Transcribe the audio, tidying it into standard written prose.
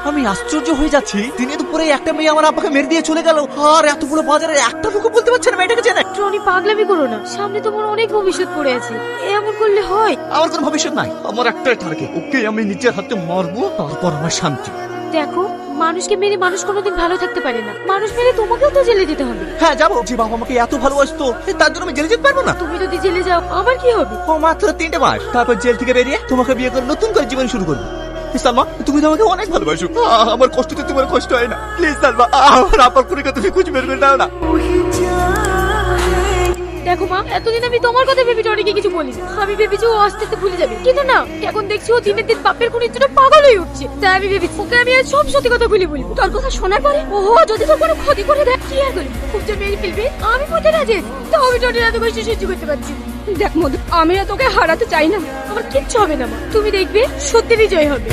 আমি আশ্চর্য হয়ে যাচ্ছি, দিনে দুপুরে একটা মেয়ে আমার আব্বাকে মেরে দিয়ে চলে গেল, আর এত বড় বাজারে একটা লোক বলতে পারছে না মেয়েটাকে চেনে। টনি পাগলামি করো না, সামনে তোমার অনেক ভবিষ্যৎ পড়ে আছে, এমন করলে হয়? আমার কোনো ভবিষ্যৎ নাই, আমার একটাই টার্গেট, ওকে আমি নিজের হাতে মারবো, তারপর আমার শান্তি। দেখো, মানুষকে মেরে মানুষ কোনোদিন ভালো থাকতে পারে না, মানুষ মেরে তোমাকেও তো জেলে যেতে হবে। হ্যাঁ যাবো, যে বাবা আমাকে এত ভালোবাসতো তার জন্য আমি জেলে যেতে পারবো না? তুমি যদি জেলে যাও আবার কি হবে? ও মাত্র 3টে মাস, তারপর জেল থেকে বেরিয়ে তোমাকে বিয়ে করে নতুন করে জীবন শুরু করবো। সালমা, তুমি তো আমাকে অনেক ভালোবাসো, আমার কষ্টতে তোমার কষ্ট হয় না। প্লিজ সালমা, আমার আব্বার খুনিকে তুমি খুঁজে বের করে দাও না। দেখো মা, এতদিন আমি তোমার কথা ভেবে টনিকে কিছু বলিনি, আমি ভেবেছি ও আস্তে আস্তে ভুলে যাবে, কিন্তু না, এখন দেখছি ও দিনের দিন বাপের খুনির জন্য পাগল হয়ে উঠছে। তাই আমি ভেবেছি ওকে আমি আজ সব সত্যি কথা খুলে বলবো। তোর কথা শোনার পরে ও যদি তোর কোনো ক্ষতি করে দেয় কি আর করবি? খুব যে মেরে ফেলবে আমি বলতে রাজি, তাও আমি টনির এত কষ্ট সহ্য করতে পারছি না। দেখ মধু, আমি আর তোকে হারাতে চাই না, আমার কিচ্ছু হবে না মা, তুমি দেখবে সত্যিরই জয় হবে।